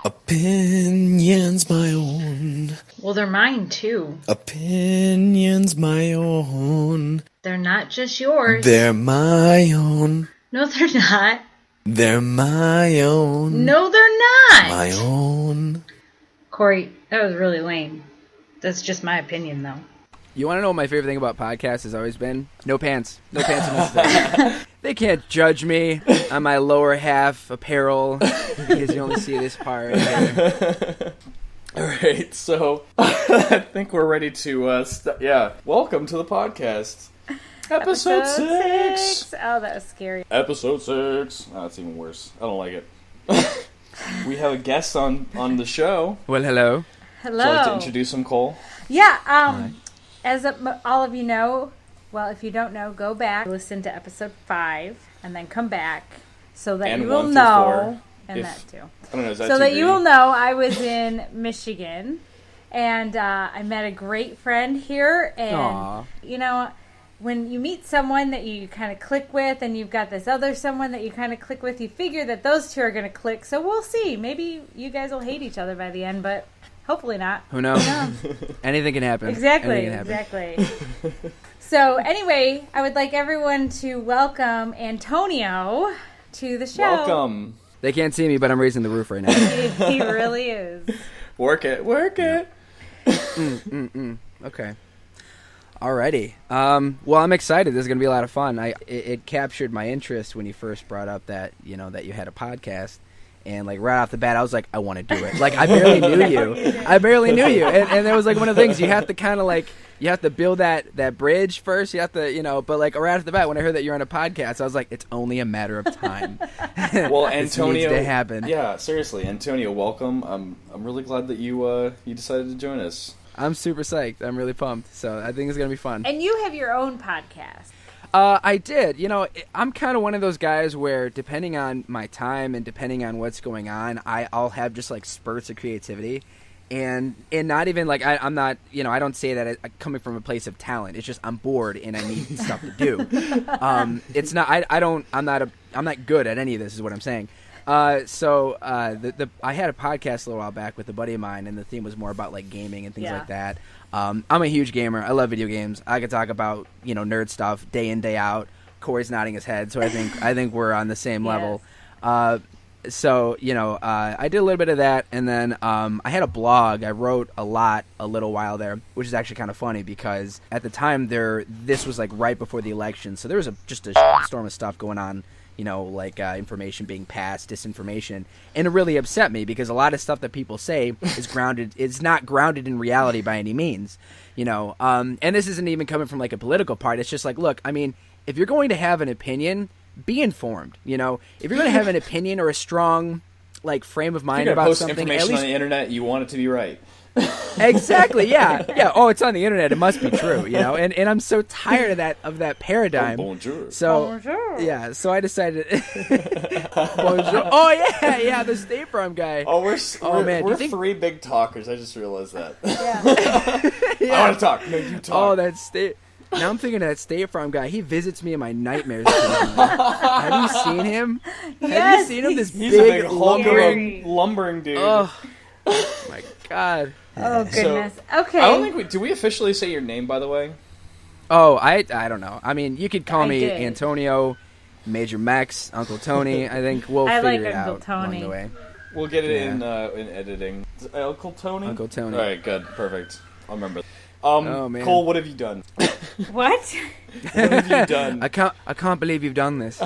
Opinions my own. Well, they're mine too. Opinions my own. They're not just yours. They're my own. No, they're not. They're my own. No, they're not. My own. Corey, that was really lame. That's just my opinion, though. You want to know what my favorite thing about podcasts has always been? No pants. No pants are necessary. They can't judge me on my lower half apparel because you only see this part right here. All right, so I think we're ready to, welcome to the podcast. Episode 6. Oh, that was scary. Episode 6. Oh, that's even worse. I don't like it. We have a guest on the show. Well, hello. Hello. Would you like to introduce him, Cole? Yeah, as all of you know, well, if you don't know, go back, listen to episode 5, and then come back so that And you will 1 through know. 4, And if- that too. I don't know, is that So too that you greedy? will know I was in Michigan, and I met a great friend here, and Aw. you know, when you meet someone that you kind of click with, and you've got this other someone that you kind of click with, you figure that those two are going to click. So we'll see. Maybe you guys will hate each other by the end, but hopefully not. Who knows? Anything can happen. Exactly, Anything can happen. exactly. So anyway, I would like everyone to welcome Antonio to the show. Welcome. They can't see me, but I'm raising the roof right now. He really is. Work it. Okay. Alrighty. Well, I'm excited. This is going to be a lot of fun. It captured my interest when you first brought up that, you know, that you had a podcast. And, like, right off the bat, I was like, I want to do it. Like, I barely knew you. And it was, like, one of the things you have to kind of, like, you have to build that bridge first. You have to, you know, but, like, right off the bat, when I heard that you're on a podcast, I was like, it's only a matter of time. Well, This Antonio, needs to happen. Yeah, seriously, Antonio, welcome. I'm really glad that you decided to join us. I'm super psyched. I'm really pumped. So I think it's going to be fun. And you have your own podcast. I did. You know, I'm kind of one of those guys where, depending on my time and depending on what's going on, I'll have just like spurts of creativity, and not even like I'm not. You know, I don't say that coming from a place of talent. It's just I'm bored and I need stuff to do. It's not. I'm not good at any of this. Is what I'm saying. So I had a podcast a little while back with a buddy of mine, and the theme was more about like gaming and things like that. I'm a huge gamer. I love video games. I could talk about, you know, nerd stuff day in, day out. Corey's nodding his head, so I think we're on the same level. So, you know, I did a little bit of that, and then I had a blog. I wrote a little while there, which is actually kind of funny because at the time this was like right before the election, so there was just a storm of stuff going on. You know, like information being passed, disinformation, and it really upset me because a lot of stuff that people say is not grounded in reality by any means. You know, and this isn't even coming from like a political part. It's just like, look, I mean, if you're going to have an opinion, be informed. You know, if you're going to have an opinion or a strong like frame of mind You're gonna about post something, information at least on the internet. You want it to be right. exactly, yeah. Oh, it's on the internet. It must be true, you know. And I'm so tired of that paradigm. Bonjour. So Bonjour. yeah, so I decided. Bonjour. Oh yeah, the State Farm guy. Oh, we're man, do you think- 3 big talkers. I just realized that. Yeah. I want to talk. No, you talk. Oh, that State. Now I'm thinking of that State Farm guy. He visits me in my nightmares. Have you seen him? Have you Yes, seen him? This He's a big lumbering. lumbering dude. Oh my god. Oh, goodness. So, Okay. I don't think do we officially say your name, by the way? Oh, I don't know. I mean, you could call I me did. Antonio, Major Max, Uncle Tony. I think we'll I figure like it Uncle out Tony. along the way. We'll get it Yeah. in editing. Uncle Tony? Uncle Tony. All right, good. Perfect. I'll remember. Oh, man. Cole, what have you done? What? What have you done? I can't believe you've done this.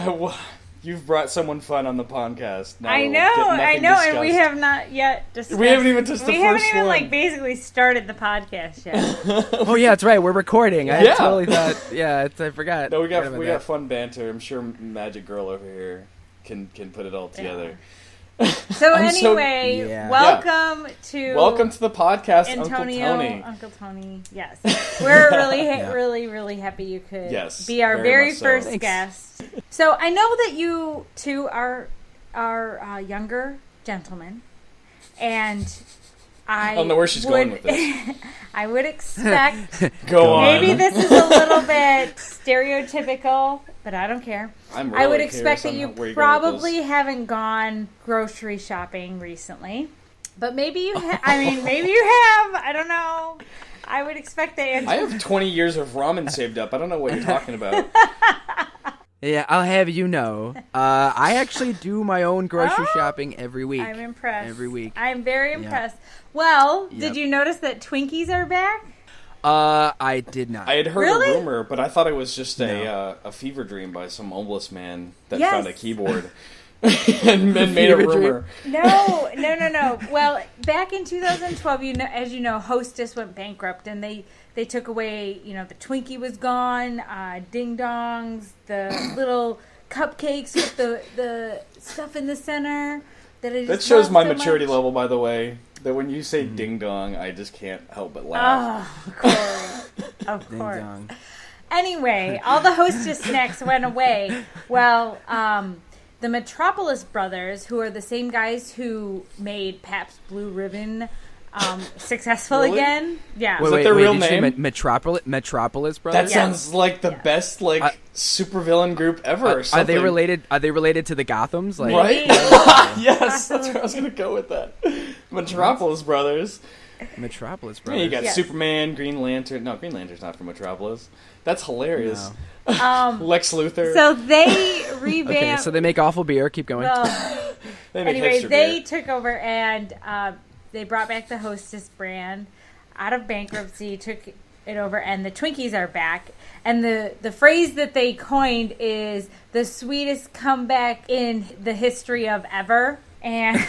You've brought someone fun on the podcast. Now I we'll know, get nothing and we discussed. have not yet discussed. We haven't even touched the We haven't first even, one. like, basically started the podcast yet. Oh yeah, that's right. We're recording. I Yeah. totally thought. Yeah, I forgot. No, we Forgot got about we that. got fun banter. I'm sure Magic Girl over here can put it all together. So I'm so- anyway, Yeah. welcome to Welcome to the podcast, Antonio, Uncle Tony. Uncle Tony. Yes, we're really, Yeah. really happy you could Yes, be our very very much so. first Thanks. guest. So I know that you two are younger gentlemen, and I don't know where she's going with this. I would expect Go on. maybe this is a little bit stereotypical, but I don't care. I'm I would really expect curious that on you where you're going with probably this. haven't gone grocery shopping recently. But maybe you maybe you have. I don't know. I would expect the answer. I have 20 years of ramen saved up. I don't know what you're talking about. Yeah, I'll have you know. I actually do my own grocery shopping every week. I'm impressed. Every week. I'm very impressed. Well, Yep. did you notice that Twinkies are back? I did not. I had heard Really? a rumor, but I thought it was just a fever dream by some homeless man that Yes. found a keyboard and made a Fever dream. rumor. No. Well, back in 2012, as you know, Hostess went bankrupt, and they took away, the Twinkie was gone, ding dongs, the little cupcakes with the stuff in the center. That shows my maturity level, by the way. That when you say ding dong, I just can't help but laugh. Oh, of course. Of Ding course. dong. Anyway, all the Hostess snacks went away. Well, the Metropolis brothers, who are the same guys who made Pabst Blue Ribbon successful Really? again. Yeah. Was that their real did you say name? Metropolis That Brothers? sounds like the best supervillain group ever. Or Are something. they related? Are they related to the Gothams? Like, Right? Maybe. Yes, that's where I was gonna go with that. Metropolis Brothers. Metropolis Yeah, Brothers. you got Yes. Superman, Green Lantern. No, Green Lantern's not from Metropolis. That's hilarious. No. Lex Luthor. So they revamped. Okay, so they make awful beer. Keep going. well, they make anyway, hipster they beer. took over and they brought back the Hostess brand out of bankruptcy, took it over, and the Twinkies are back. And the phrase that they coined is the sweetest comeback in the history of ever. And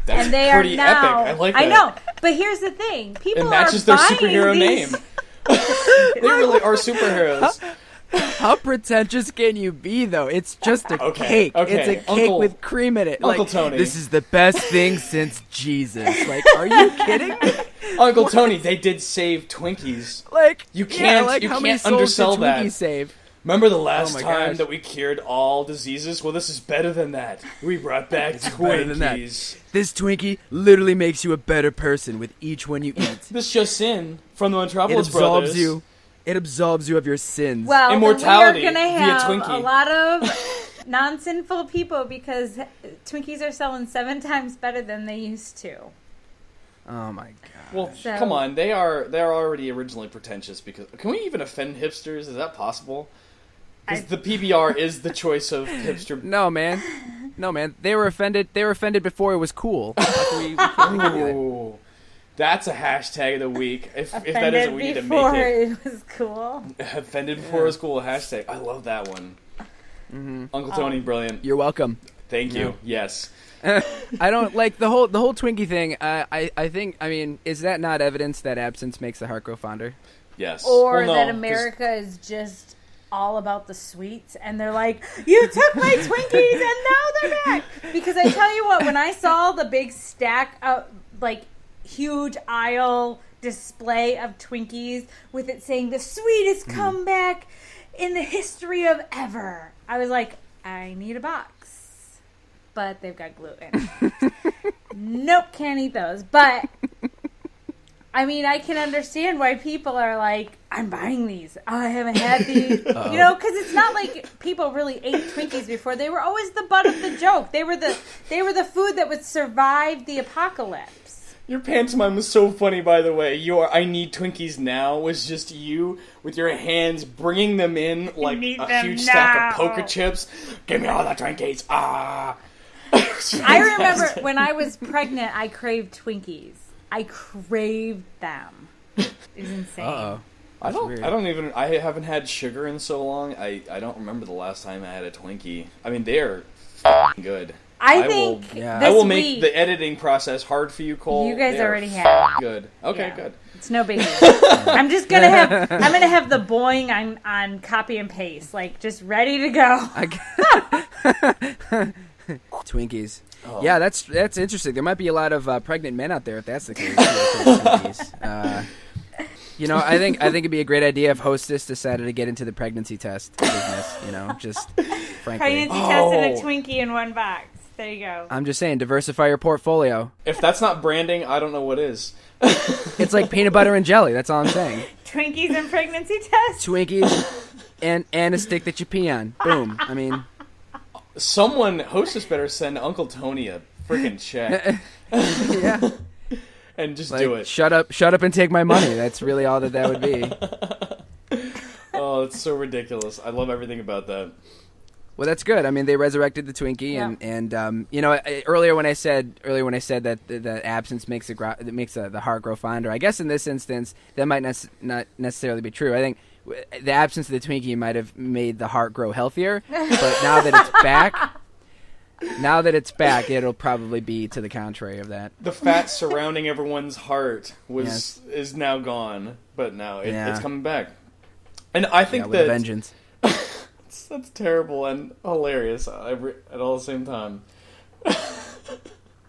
That's and they are pretty now. epic. I like that. I know, but here's the thing: people It matches are their buying superhero these. name. They really are superheroes. How pretentious can you be, though? It's just a Okay, cake. okay. It's a cake Uncle- with cream in it. Uncle like, Tony. This is the best thing since Jesus. Like, are you kidding? Uncle Tony, they did save Twinkies. Like, You can't- like you how many can't souls undersell did that. Twinkies save? Remember the last my time gosh. that we cured all diseases? Well, this is better than that. We brought back better than that. Twinkies. This Twinkie literally makes you a better person with each one you eat. This just in from the It Metropolis absolves Brothers. you. It absolves you of your sins. Well, Immortality then we are going to via have Twinkie. a lot of non-sinful people because Twinkies are selling 7 times better than they used to. Oh my god. Well, So- come on, they're already originally pretentious. Because can we even offend hipsters? Is that possible? Because the PBR is the choice of hipster. No, man. No, man. They were offended. They were offended before it was cool. Like, we can't make it do that. Ooh, that's a hashtag of the week. If that Offended isn't, we need to before make it. it was cool. Offended before it was cool. Hashtag. I love that one. Uncle Tony, brilliant. You're welcome. Thank you. Yes. I don't like the whole Twinkie thing. I think. I mean, is that not evidence that absence makes the heart grow fonder? Yes. Or Well, no, that 'cause- America is just all about the sweets, and they're like, you took my Twinkies and now they're back. Because I tell you what, when I saw the big stack of, like, huge aisle display of Twinkies with it saying the sweetest comeback in the history of ever, I was like, I need a box. But they've got gluten. Nope, can't eat those. But I mean, I can understand why people are like, I'm buying these. Oh, I haven't had these. Uh-oh. You know, because it's not like people really ate Twinkies before. They were always the butt of the joke. They were the food that would survive the apocalypse. Your pantomime was so funny, by the way. Your "I need Twinkies now" was just you with your hands bringing them in like need a them huge stack now. of poker chips. Give me all the Twinkies. Ah. I remember when I was pregnant, I craved Twinkies. I craved them. It was insane. Uh-oh. I weird. I haven't had sugar in so long. I don't remember the last time I had a Twinkie. I mean, they're f***ing good. I will- think yeah. this I will make week, the editing process hard for you, Cole. You guys They are already f***ing have. good. Okay, Yeah. good. it's no big deal. I'm gonna have the boing on copy and paste, like just ready to go. Twinkies. Oh. Yeah, that's interesting. There might be a lot of pregnant men out there if that's the case. Twinkies. You know, I think it'd be a great idea if Hostess decided to get into the pregnancy test business. You know, just frankly, Pregnancy test and a Oh. Twinkie in one box. There you go. I'm just saying, diversify your portfolio. If that's not branding, I don't know what is. It's like peanut butter and jelly. That's all I'm saying. Twinkies and pregnancy test. Twinkies and a stick that you pee on. Boom. I mean, Hostess better send Uncle Tony a freaking check. Yeah. And just Like, do it. shut up and take my money. That's really all that would be. Oh, it's so ridiculous. I love everything about that. Well, that's good. I mean, they resurrected the Twinkie, and you know, earlier when I said that the absence makes the heart grow fonder. I guess in this instance, that might not necessarily be true. I think the absence of the Twinkie might have made the heart grow healthier, but now that it's back, it'll probably be to the contrary of that. The fat surrounding everyone's heart is now gone, but now it's coming back. And I think with a vengeance. That's terrible and hilarious at all the same time.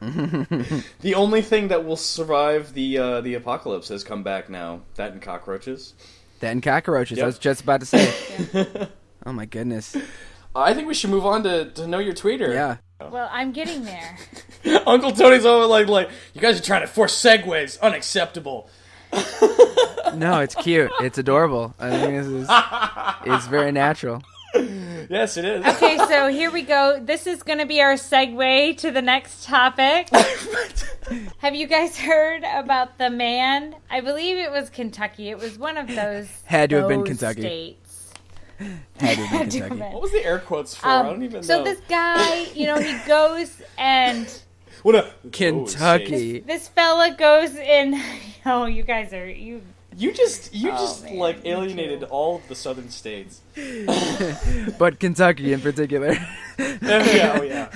The only thing that will survive the apocalypse has come back now. That and cockroaches. Yep. I was just about to say. Oh my goodness. I think we should move on to know your tweeter. Yeah. Well, I'm getting there. Uncle Tony's always like, you guys are trying to force segues. Unacceptable. No, it's cute. It's adorable. I think it's very natural. Yes, it is. Okay, so here we go. This is going to be our segue to the next topic. Have you guys heard about the man? I believe it was Kentucky. It was one of those Had to have been Kentucky. States. Had to have been Kentucky. What was the air quotes for? I don't even know. So this guy, he goes and... Kentucky. This fella goes in... Oh, you guys are... You just man, alienated all of the southern states. But Kentucky in particular. Yeah.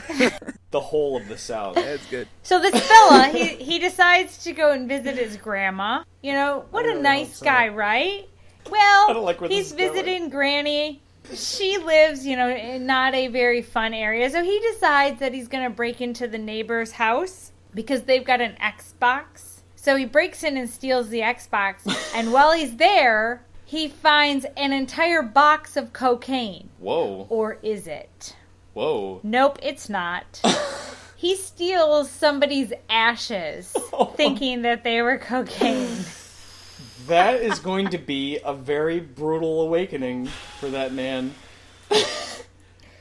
The whole of the South. That's good. So this fella, he decides to go and visit his grandma. What a nice guy, right? I don't Well, like where he's this is going. visiting Granny. She lives, in not a very fun area. So he decides that he's going to break into the neighbor's house because they've got an Xbox. So he breaks in and steals the Xbox, and while he's there, he finds an entire box of cocaine. Whoa. Or is it? Whoa. Nope, it's not. He steals somebody's ashes, thinking that they were cocaine. That is going to be a very brutal awakening for that man.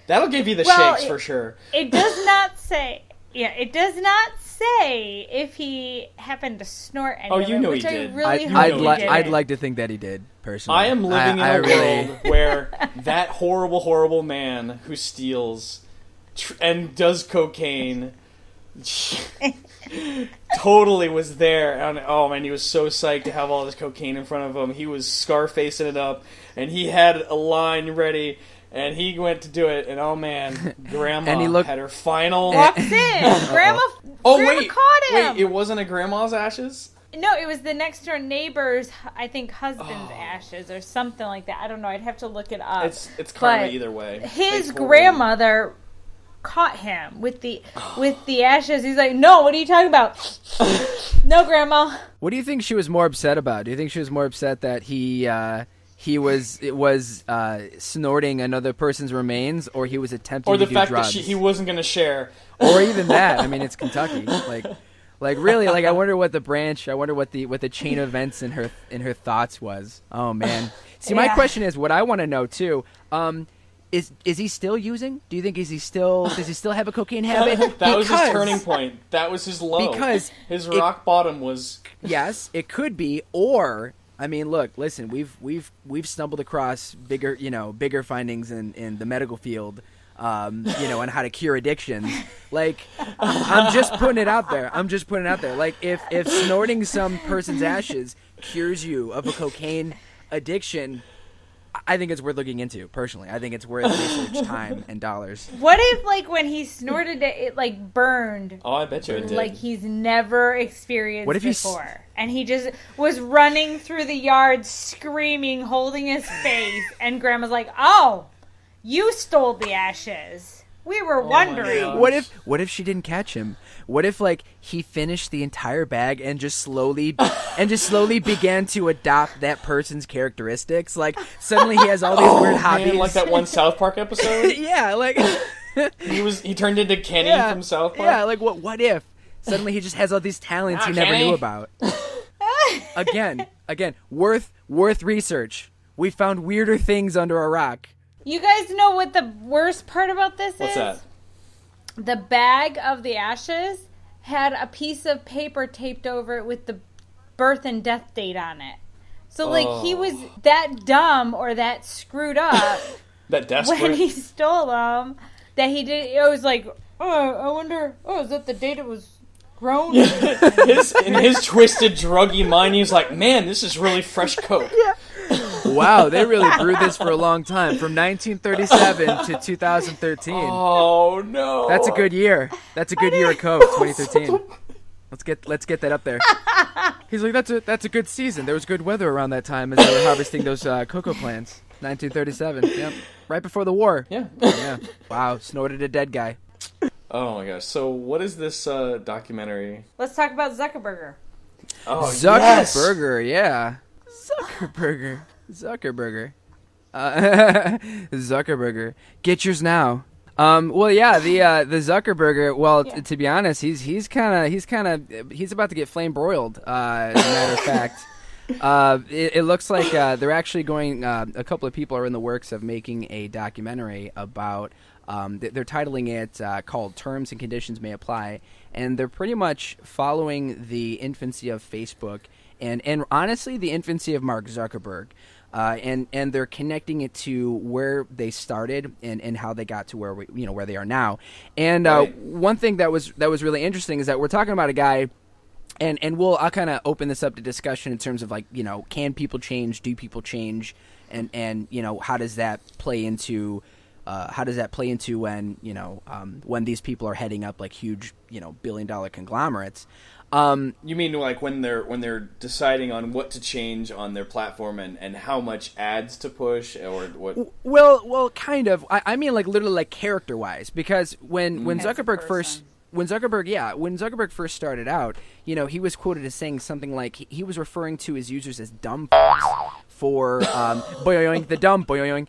That'll give you the shakes for sure. It does not say... Yeah, it does not say if he happened to snort any of it, he which did. I really hope I'd he like. didn't. I'd like to think that he did personally. I am living in a world where that horrible, horrible man who steals and does cocaine totally was there. And oh man, he was so psyched to have all this cocaine in front of him. He was Scarfacing it up, and he had a line ready. And he went to do it, and oh man, Grandma had her final... Walks in! Grandma caught him! Wait, it wasn't a grandma's ashes? No, it was the next door neighbor's, I think, husband's ashes or something like that. I don't know. I'd have to look it up. It's karma But either way. His grandmother caught him with the ashes. He's like, no, what are you talking about? No, Grandma. What do you think she was more upset about? Do you think she was more upset that he was snorting another person's remains, or he was attempting to do drugs? Or the fact that he wasn't going to share. Or even that. I mean, it's Kentucky. Like really, I wonder what the chain of events in her thoughts was. Oh man. See, my question is, what I want to know too, is he still using? Do you think does he still have a cocaine habit? That was his turning point. That was his low. Because his rock bottom was... Yes, it could be, or I mean, look, listen, we've stumbled across bigger findings in the medical field, on how to cure addictions. Like, I'm just putting it out there. Like, if snorting some person's ashes cures you of a cocaine addiction, I think it's worth looking into, personally. I think it's worth research, time, and dollars. What if, when he snorted it, burned? Oh, I bet you it did. Like he's never experienced before. And he just was running through the yard screaming, holding his face, and Grandma's like, oh, you stole the ashes. We were wondering. What if she didn't catch him? What if he finished the entire bag and just slowly began to adopt that person's characteristics? Like suddenly he has all these weird hobbies. Man, like that one South Park episode? Yeah, he turned into Kenny from South Park. Yeah, what if suddenly he just has all these talents he never knew about? Again, worth research. We found weirder things under a rock. You guys know what the worst part about this is? What's that? the bag of the ashes had a piece of paper taped over it with the birth and death date on it. So, like, he was that dumb or that screwed up That desperate. when he stole them that he did. It was like, oh, I wonder, is that the date it was grown? in his twisted, druggy mind, he was like, man, this is really fresh Coke. Wow, they really brewed this for a long time, from 1937 to 2013. Oh, no. That's a good year. That's a good year of Coke, 2013. Let's get that up there. He's like, that's a good season. There was good weather around that time as they were harvesting those cocoa plants. 1937. Yep, right before the war. Yeah. Yeah. Wow, snorted a dead guy. Oh, my gosh. So, what is this documentary? Let's talk about Zuckerberger. Oh, Zuckerberger, yeah. Zuckerberger. Zuckerberger. Get yours now. Well, yeah, the Zuckerberger. Well, Yeah. to be honest, he's about to get flame broiled. As a matter of fact, it looks like they're actually going. A couple of people are in the works of making a documentary about. They're titling it called "Terms and Conditions May Apply," and they're pretty much following the infancy of Facebook and honestly the infancy of Mark Zuckerberg. And they're connecting it to where they started and how they got to where they are now. And Right. one thing that was really interesting is that we're talking about a guy, and I'll kind of open this up to discussion in terms of like, can people change? Do people change? And how does that play into when these people are heading up like huge billion-dollar conglomerates? You mean like when they're deciding on what to change on their platform and how much ads to push or what? Well, kind of. I mean, like literally, like character-wise, because when As a Zuckerberg person. when Zuckerberg first started out, he was quoted as saying something like he was referring to his users as dumb for boyoing the dumb boyoing,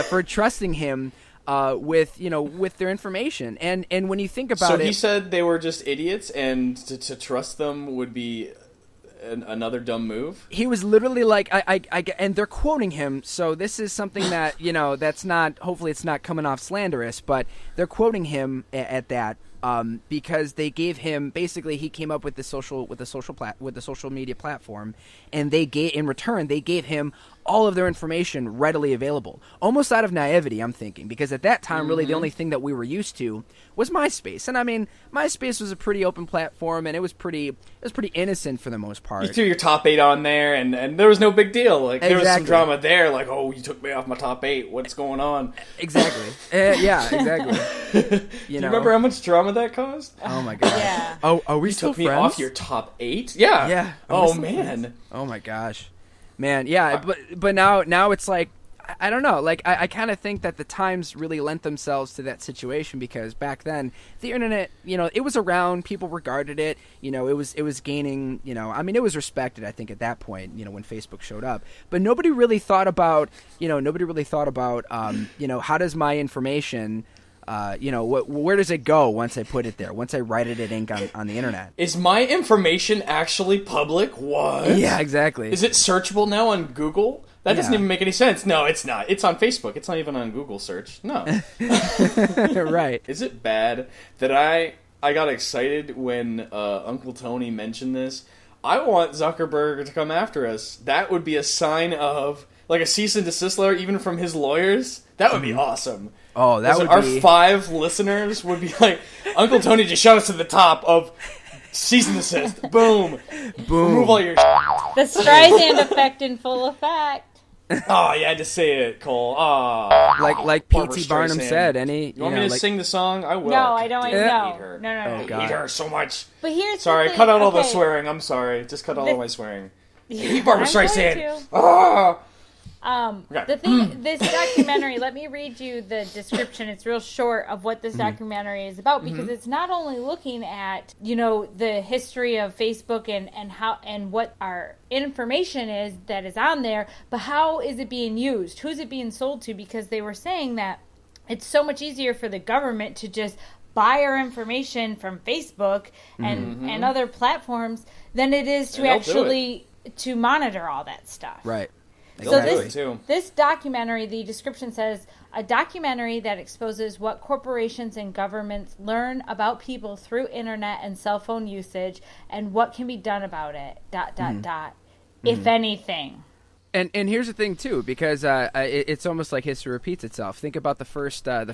for trusting him. With their information, and when you think about So it, he said they were just idiots, and to trust them would be another dumb move. he was literally like, and they're quoting him. So this is something that that's not. Hopefully, it's not coming off slanderous, but they're quoting him at that because they gave him basically he came up with the social media platform, and they gave him all of their information readily available, almost out of naivety, I'm thinking, because at that time, really, the only thing that we were used to was MySpace, and I mean, MySpace was a pretty open platform, and it was pretty innocent for the most part. You threw your top 8 on there, and there was no big deal. Like there was some Exactly. drama there, like oh, you took me off my top 8. What's going on? Exactly. Yeah, exactly. You remember how much drama that caused? Oh my god. Yeah. Oh, are we still Took me friends? off your top 8. Yeah. Yeah. Oh man. Oh my gosh, man. Yeah, but now it's like I don't know. Like I kind of think that the times really lent themselves to that situation because back then the internet, it was around. People regarded it. It was gaining. I mean, it was respected. I think at that point, when Facebook showed up, but nobody really thought about. How does my information. Where does it go once I put it there? Once I write it in ink on the internet? Is my information actually public? What? Yeah, exactly. Is it searchable now on Google? That doesn't Yeah. even make any sense. No, it's not. It's on Facebook. It's not even on Google search. No. Right. Is it bad that I got excited when Uncle Tony mentioned this? I want Zuckerberg to come after us. That would be a sign of like a cease and desist letter, even from his lawyers. That would be awesome. Oh, that would Our be 5 listeners would be like, Uncle Tony just shot us to the top of cease and desist. Boom. boom. Remove all your. The Streisand effect in full effect. Oh, you had to say it, Cole. Oh, Like Barbra P.T. Barnum Streisand. said. You want me to sing the song? I will. No, I don't. I No, hate her. no. Oh, I God. hate her so much. But here's Sorry, the thing. cut out all the Okay. swearing. I'm sorry. Just cut all The- my swearing. I hate Barbra I'm going Streisand. to. Ah! Okay. The thing, this documentary, let me read you the description. It's real short of what this documentary is about because it's not only looking at, the history of Facebook and how and what our information is that is on there, but how is it being used? Who's it being sold to? Because they were saying that it's so much easier for the government to just buy our information from Facebook and other platforms than it is to And they'll do actually to monitor all that stuff. Right. So Exactly. this documentary, the description says, a documentary that exposes what corporations and governments learn about people through internet and cell phone usage and what can be done about it, ... if anything. And here's the thing too, because it's almost like history repeats itself. Think about the first terms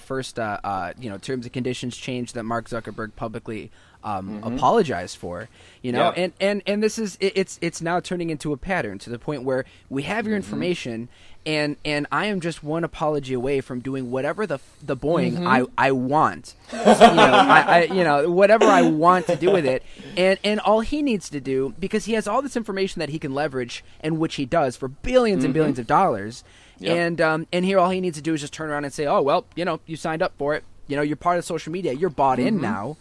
and conditions change that Mark Zuckerberg publicly apologized for. And this is it's now turning into a pattern to the point where we have your information, and I am just one apology away from doing whatever the boing I want. Whatever I want to do with it, and all he needs to do, because he has all this information that he can leverage, and which he does for billions and billions of dollars, and here all he needs to do is just turn around and say, oh well, you signed up for it, you're part of social media, you're bought in now.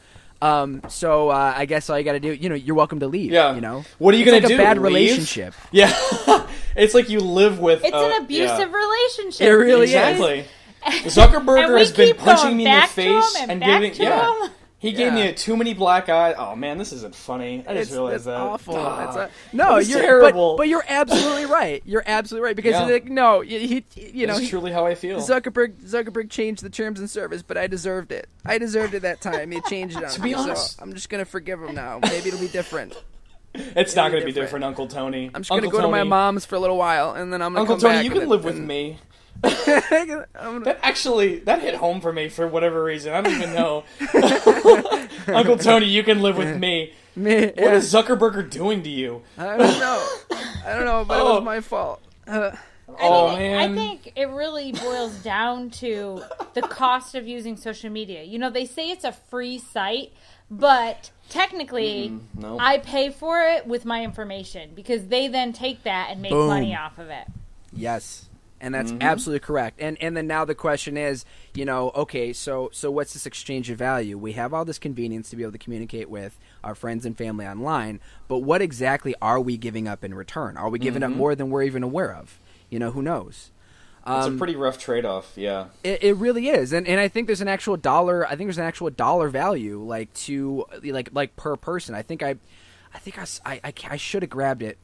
So I guess all you got to do, you're welcome to leave. Yeah. What are you going to do? It's like a bad Leave? relationship. Yeah. It's like you live with. It's an abusive relationship. It really exactly. Zuckerberg has been punching me in the back to face him and back giving. to Yeah. him. He gave me too many black eyes. Oh man, this isn't funny. I just realized that. Awful. Ah. No, It's you're terrible. But you're absolutely right. You're absolutely right, because Yeah. like, no, he That's truly how I feel. Zuckerberg changed the terms and service, but I deserved it. I deserved it that time. He changed it on To me, be honest. so I'm just gonna forgive him now. Maybe it'll be different. It's not going to be different. different, Uncle Tony. I'm just gonna go to my mom's for a little while, and then I'm gonna Uncle come Tony, back you and can then- live with and- me. I'm gonna- That hit home for me for whatever reason. I don't even know. Uncle Tony, you can live with me. What is Zuckerberg doing to you? I don't know, but it was my fault. I think it really boils down to the cost of using social media. They say it's a free site, but technically no. I pay for it with my information because they then take that and make Boom. money off of it. Yes. And that's absolutely correct. And then now the question is, okay, so what's this exchange of value? We have all this convenience to be able to communicate with our friends and family online, but what exactly are we giving up in return? Are we giving up more than we're even aware of? Who knows? It's a pretty rough trade-off, yeah. It really is, and I think there's an actual dollar. I think there's an actual dollar value, like per person. I should have grabbed it.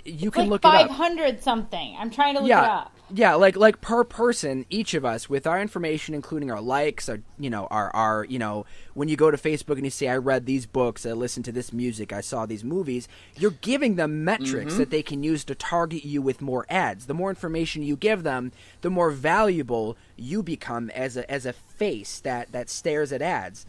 You can look it up. 500 something. I'm trying to look it up. Yeah, like per person, each of us, with our information, including our likes, our when you go to Facebook and you say, I read these books, I listened to this music, I saw these movies, you're giving them metrics that they can use to target you with more ads. The more information you give them, the more valuable you become as a face that stares at ads.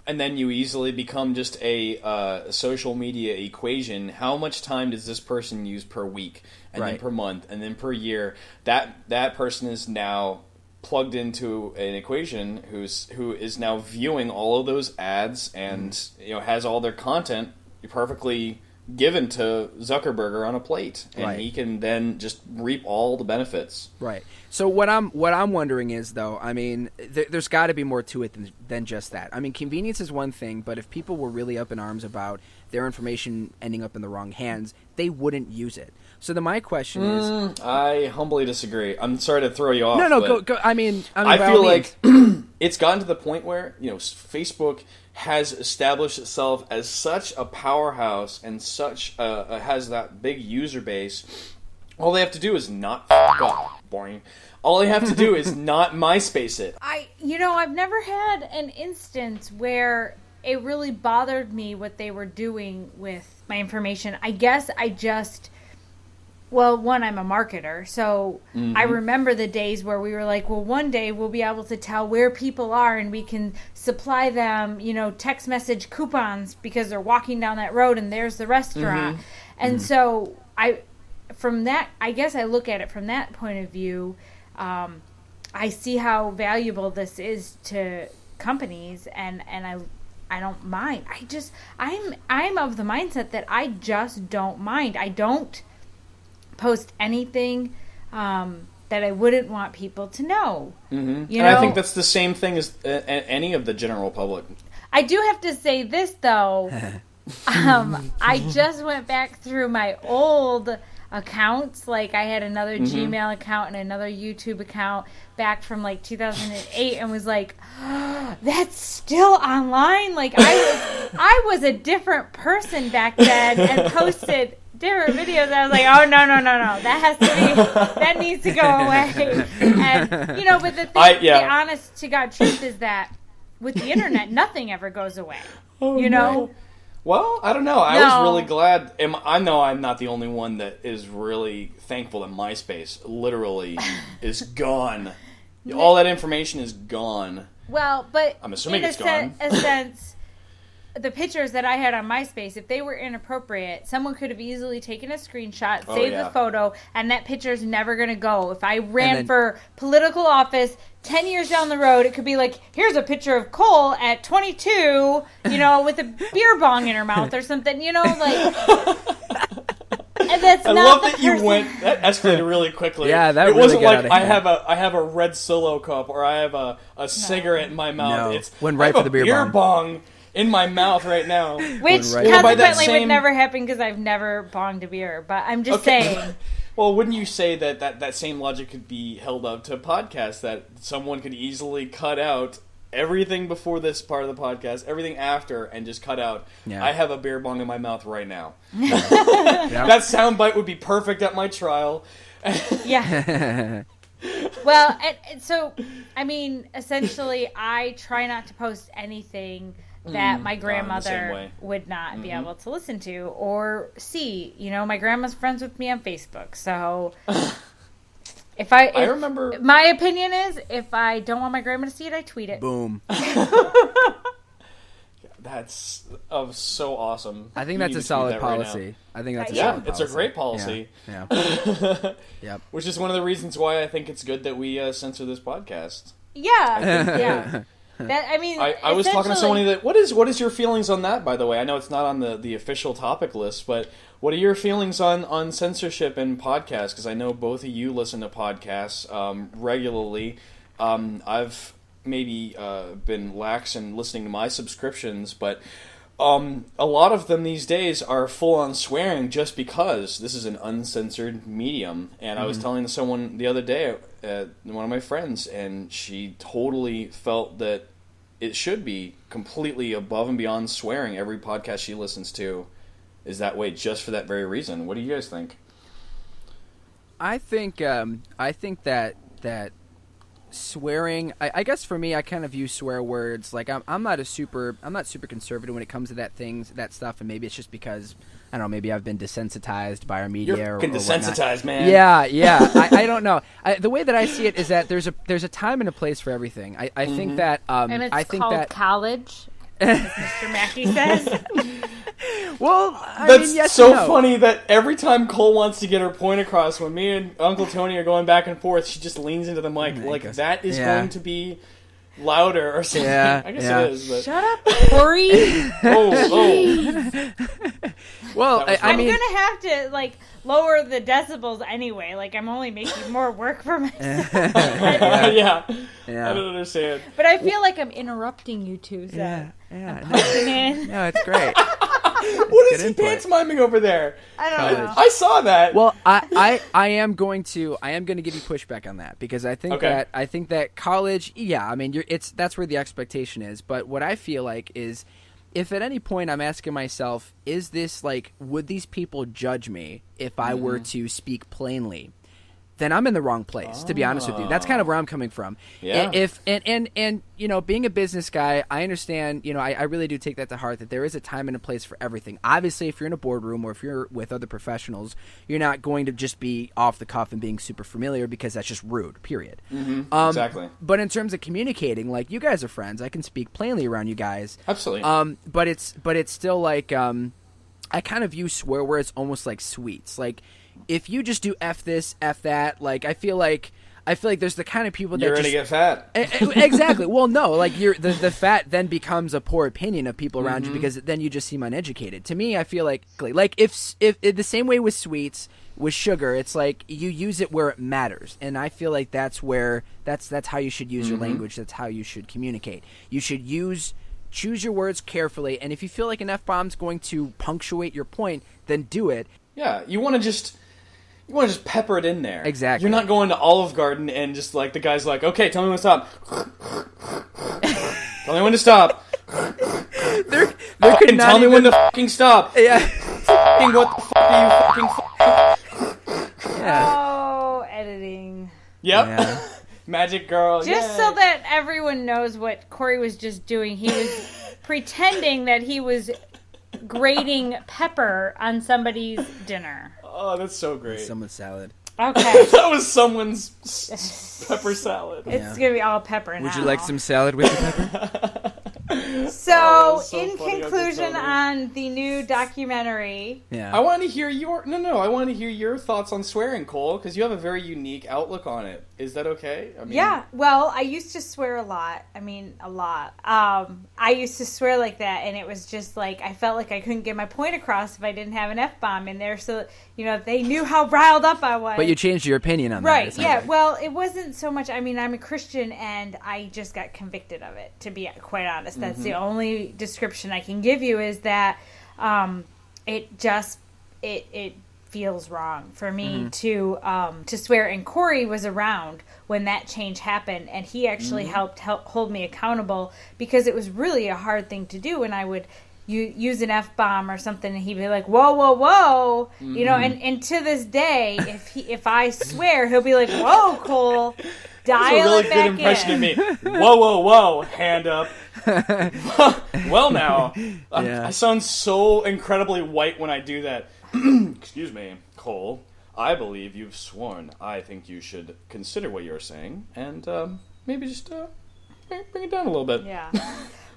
And then you easily become just a social media equation. How much time does this person use per week, and then per month, and then per year? That person is now plugged into an equation who is now viewing all of those ads and has all their content perfectly given to Zuckerberg on a plate, and he can then just reap all the benefits. Right. So what I'm wondering is, though, I mean, there's got to be more to it than just that. I mean, convenience is one thing, but if people were really up in arms about their information ending up in the wrong hands, they wouldn't use it. So then my question is, I humbly disagree. I'm sorry to throw you off. No, go. I mean, I by feel all like means. it's gotten to the point where Facebook has established itself as such a powerhouse and has that big user base. All they have to do is not boring. All they have to do is not MySpace it. I've never had an instance where it really bothered me what they were doing with my information. I guess one, I'm a marketer, so I remember the days where we were like, well, one day we'll be able to tell where people are and we can supply them, text message coupons because they're walking down that road and there's the restaurant. And so I guess I look at it from that point of view. I see how valuable this is to companies, and I don't mind. I'm of the mindset that I just don't mind. I don't post anything that I wouldn't want people to know. And I think that's the same thing as any of the general public. I do have to say this, though. I just went back through my old accounts. Like, I had another Gmail account and another YouTube account back from, 2008 and was like, oh, that's still online? Like, I was a different person back then and posted different videos. I was like, oh no, that has to be, that needs to go away. And but the thing, the honest to God truth is that with the internet, nothing ever goes away. No. Well, I don't know. I was really glad. I know I'm not the only one that is really thankful that MySpace literally is gone. All that information is gone. Well, but I'm assuming in it's gone. a sense, the pictures that I had on MySpace, if they were inappropriate, someone could have easily taken a screenshot, saved the photo, and that picture's never going to go. If I ran for political office 10 years down the road, it could be like, here's a picture of Cole at 22, with a beer bong in her mouth or something, And that's I not love the that you person. went. That escalated really quickly. Yeah, that it really wasn't got like out of I hand. have a red Solo cup or I have a cigarette in my mouth. No. It's Went right I have for the a beer bong in my mouth right now. Which Right. Well, by that consequently same- would never happen because I've never bonged a beer. But I'm just saying. Well, wouldn't you say that same logic could be held up to podcasts, that someone could easily cut out everything before this part of the podcast, everything after, and just cut out, I have a beer bong in my mouth right now. That soundbite would be perfect at my trial. Yeah. Well, and so, I mean, essentially, I try not to post anything that my the same grandmother way. would not be able to listen to or see. My grandma's friends with me on Facebook, so I remember my opinion is, if I don't want my grandma to see it, I tweet it. Boom. that's so awesome. I think You that's need a to tweet solid that right now. policy. I think that's a Yeah, solid policy. it's a great policy. Yeah. Yep. Which is one of the reasons why I think it's good that we censor this podcast. Yeah. I was talking to someone that what is your feelings on that, by the way? I know it's not on the official topic list, but what are your feelings on censorship and podcasts? Because I know both of you listen to podcasts regularly. I've maybe been lax in listening to my subscriptions, but a lot of them these days are full on swearing just because this is an uncensored medium. And I was telling someone the other day, one of my friends, and she totally felt that it should be completely above and beyond swearing. Every podcast she listens to is that way just for that very reason. What do you guys think? I think that swearing, I guess for me, I kind of view swear words like I'm not super conservative when it comes to that stuff, and maybe it's just because I don't know, maybe I've been desensitized by our media. You're or desensitized, whatnot. man. Yeah. I don't know. The way that I see it is that there's a time and a place for everything. I think that And it's I think called that college, as Mr. Mackey says. well, That's yes so and no. funny that every time Cole wants to get her point across, when me and Uncle Tony are going back and forth, she just leans into the mic like goes, that is yeah. going to be louder or something. Yeah, I guess yeah. it is. But Shut up, Corey. oh, Well, That was I I'm mean, gonna have to lower the decibels anyway. I'm only making more work for myself. yeah. I yeah. don't understand. But I feel like I'm interrupting you two. So Yeah. busting in. No, it's great. What is Good he input. pantomiming over there? I don't College. know. I saw that. Well, I am going to give you pushback on that because I think that college, yeah, I mean, that's where the expectation is. But what I feel like is, if at any point I'm asking myself, is this would these people judge me if I were to speak plainly? Then I'm in the wrong place, to be honest with you. That's kind of where I'm coming from. Yeah. And being a business guy, I understand, I really do take that to heart, that there is a time and a place for everything. Obviously, if you're in a boardroom or if you're with other professionals, you're not going to just be off the cuff and being super familiar because that's just rude, period. Exactly. But in terms of communicating, you guys are friends. I can speak plainly around you guys. Absolutely. But it's still I kind of view swear words almost like sweets. If you just do F this, F that, I feel like there's the kind of people that You're just gonna get fat. Exactly. Well, no, the fat then becomes a poor opinion of people around you because then you just seem uneducated. To me, I feel like if the same way with sweets, with sugar, it's you use it where it matters, and I feel like that's how you should use your language. That's how you should communicate. You should choose your words carefully, and if you feel like an F-bomb's going to punctuate your point, then do it. Yeah, you want to just pepper it in there. Exactly. You're not going to Olive Garden and just the guy's like, okay, tell me when to stop. Tell me when to stop. There could not Tell me even, when to fucking stop. yeah. Fucking what the fuck you fucking. Oh, editing. Yep. Yeah. Magic girl. Just yay. so that everyone knows what Corey was just doing, he was pretending that he was grating pepper on somebody's dinner. Oh, that's so great. Someone's salad. Okay. That was someone's pepper salad. It's Yeah. gonna be all pepper now. Would you like some salad with the pepper? So, Oh, that's so in funny, Uncle conclusion Tony. on the new documentary, Yeah. I want to hear your I want to hear your thoughts on swearing, Cole, because you have a very unique outlook on it. Is that okay? I mean, yeah, well, I used to swear a lot. I mean, a lot. I used to swear like that, and it was just like, I felt like I couldn't get my point across if I didn't have an F-bomb in there, so, they knew how riled up I was. But you changed your opinion on that. Right, it sounds yeah. like. Well, it wasn't so much. I mean, I'm a Christian, and I just got convicted of it, to be quite honest. That's the only description I can give you, is that it feels wrong for me to swear. And Corey was around when that change happened, and he actually helped hold me accountable, because it was really a hard thing to do. And I would use an F-bomb or something, and he'd be like, whoa, whoa, whoa, and to this day, if I swear, he'll be like, whoa, Cole, dial That's a really it good back impression in. of me. Whoa, whoa, whoa! Hand up. Well, now Yeah. I sound so incredibly white when I do that. Excuse me, Cole. I believe you've sworn. I think you should consider what you're saying, and maybe just bring it down a little bit. Yeah.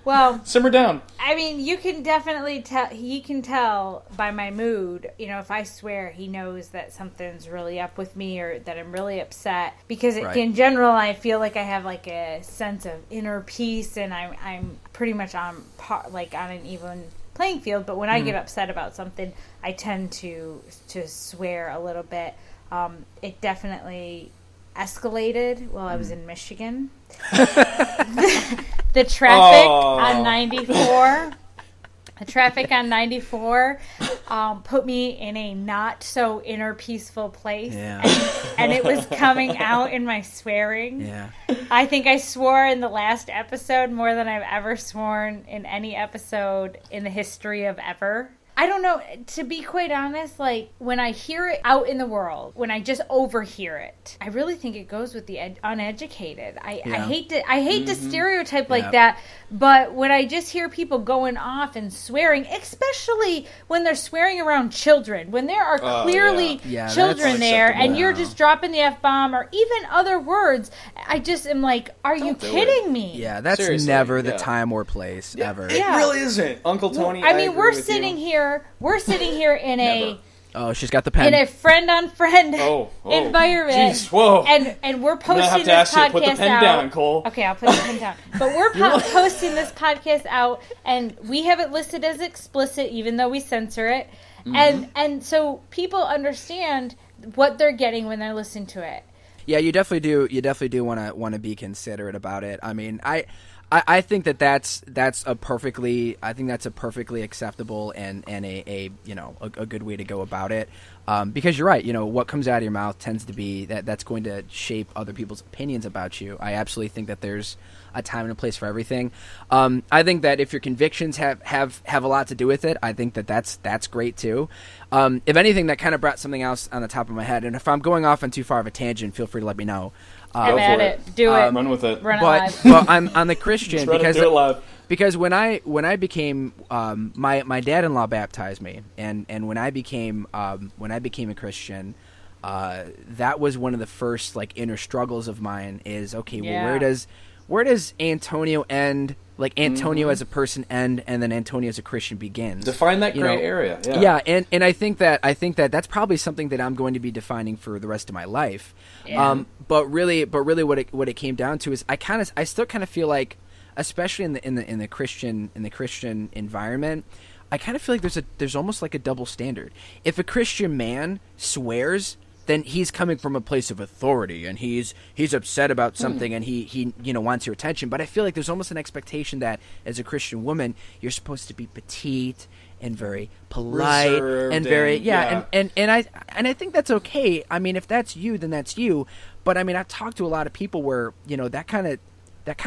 Well, Simmer down. I mean, you can definitely tell. He can tell by my mood. If I swear, he knows that something's really up with me, or that I'm really upset. Because Right. in general, I feel like I have like a sense of inner peace, and I'm pretty much on on an even playing field. But when I get upset about something, I tend to swear a little bit. It definitely escalated while I was in Michigan. The traffic on 94. The traffic on 94 put me in a not so inner peaceful place. Yeah. And it was coming out in my swearing. Yeah. I think I swore in the last episode more than I've ever sworn in any episode in the history of ever. I don't know, to be quite honest, like, when I hear it out in the world, when I just overhear it, I really think it goes with the uneducated. I hate to stereotype like that, but when I just hear people going off and swearing, especially when they're swearing around children, when there are clearly Yeah, children that's there, and you're unacceptable. just dropping the F-bomb or even other words, I just am like, are you do kidding me? Yeah, that's Seriously, never the yeah. time or place ever. It Yeah. really isn't, Uncle Tony. I mean, agree we're with sitting you. here. We're sitting here in a Oh, she's got the pen. friend on friend Oh, environment, Jeez, whoa. and we're I'm gonna posting have to this ask you to podcast put the pen out. down, Cole. Okay, I'll put the pen down. But we're posting this podcast out, and we have it listed as explicit, even though we censor it, and so people understand what they're getting when they're listening to it. Yeah, you definitely do. You definitely do want to be considerate about it. I mean, I think that's a perfectly acceptable and a good way to go about it. Because you're right. What comes out of your mouth tends to be that's going to shape other people's opinions about you. I absolutely think that there's a time and a place for everything. I think that if your convictions have a lot to do with it, I think that's great too. If anything, that kind of brought something else on the top of my head. And if I'm going off on too far of a tangent, feel free to let me know. I'm Go at for it. Do it. Run with it. Run it But live. well, I'm on the Christian Try to do it live. because when I became my dad-in-law baptized me, and when I became a Christian, that was one of the first like inner struggles of mine. Is okay. Yeah. Well, where does Antonio end? Like Antonio as a person end, and then Antonio as a Christian begins. Define that You gray know, area. Yeah. Yeah, and I think that that's probably something that I'm going to be defining for the rest of my life. Yeah. But really, what it came down to is I still kind of feel like, especially in the Christian environment, I kind of feel like there's almost like a double standard. If a Christian man swears, then he's coming from a place of authority, and he's upset about something, and he wants your attention. But I feel like there's almost an expectation that as a Christian woman, you're supposed to be petite and very polite Reserved and very and I think that's okay. I mean, if that's you, then that's you. But I mean, I've talked to a lot of people where that kind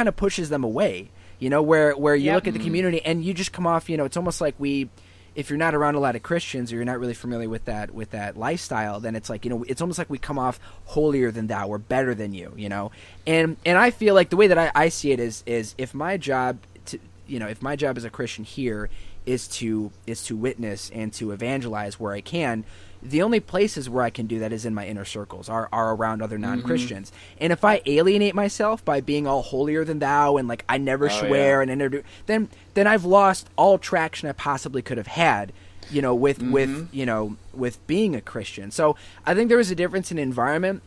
of pushes them away. Where you Yep. look at the community and you just come off. It's almost like we if you're not around a lot of Christians or you're not really familiar with that lifestyle, then it's like, it's almost like we come off holier than thou. We're better than you, And I feel like the way that I see it is if my job if my job as a Christian here is to witness and to evangelize where I can, the only places where I can do that is in my inner circles, are around other non-Christians. And if I alienate myself by being all holier than thou and like I never swear and I never do, then I've lost all traction I possibly could have had, with being a Christian. So I think there is a difference in environment,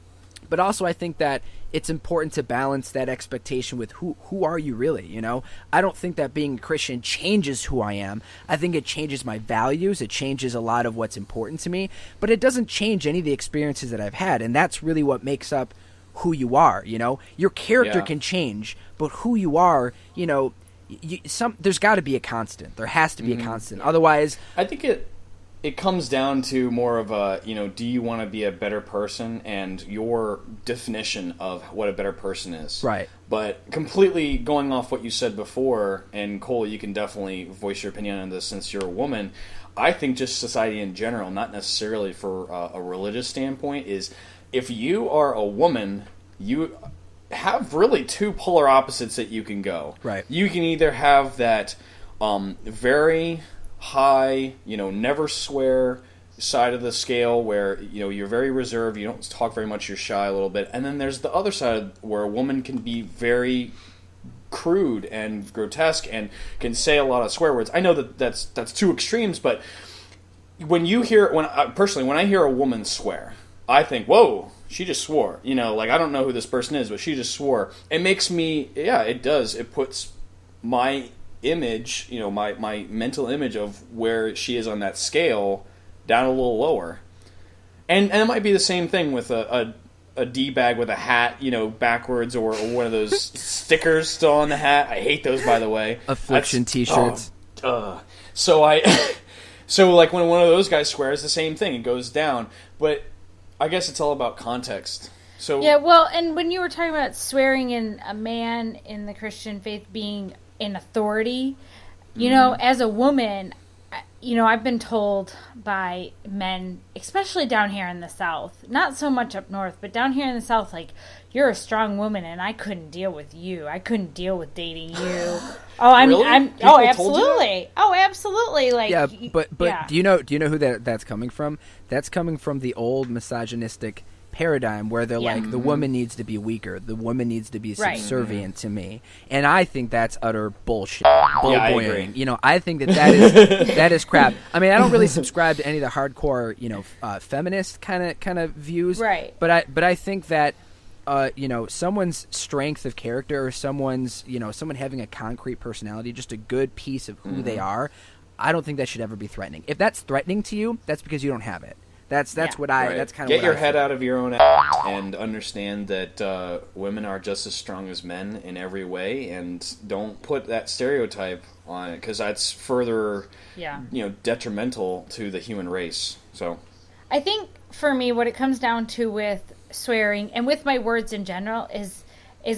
but also I think that it's important to balance that expectation with who are you really, I don't think that being a Christian changes who I am. I think it changes my values. It changes a lot of what's important to me, but it doesn't change any of the experiences that I've had. And that's really what makes up who you are, Your character can change, but who you are, there's got to be a constant. There has to be a constant. Otherwise, I think it comes down to more of a, do you want to be a better person and your definition of what a better person is. Right. But completely going off what you said before, and Cole, you can definitely voice your opinion on this since you're a woman, I think just society in general, not necessarily for a religious standpoint, is if you are a woman, you have really two polar opposites that you can go. Right. You can either have that very high, never swear side of the scale where, you're very reserved, you don't talk very much, you're shy a little bit. And then there's the other side where a woman can be very crude and grotesque and can say a lot of swear words. I know that's two extremes, but when I hear a woman swear, I think, whoa, she just swore. I don't know who this person is, but she just swore. It makes me, it does. It puts my image, my mental image of where she is on that scale down a little lower. And it might be the same thing with a D-bag with a hat, backwards, or one of those stickers still on the hat. I hate those, by the way. Affliction t-shirts. So like when one of those guys swears, the same thing. It goes down. But I guess it's all about context. So yeah, well, and when you were talking about swearing in a man in the Christian faith being in authority, as a woman, I've been told by men, especially down here in the South, not so much up north, but down here in the South, like, you're a strong woman and I couldn't deal with you. I couldn't deal with dating you. Really? Absolutely. Oh, absolutely. Like, yeah, but yeah. Do you know who that's coming from? That's coming from the old misogynistic paradigm where they're like, the woman needs to be weaker, the woman needs to be subservient to me, and I think that's utter bullshit. I agree. I think that is that is crap. I mean, I don't really subscribe to any of the hardcore feminist kind of views, right? But I think that someone's strength of character, or someone's someone having a concrete personality, just a good piece of who they are, I don't think that should ever be threatening. If that's threatening to you, that's because you don't have it. That's what that's kind of get what your I head think. out of your own ass and understand that women are just as strong as men in every way, and don't put that stereotype on it, because that's further detrimental to the human race. So I think for me, what it comes down to with swearing and with my words in general is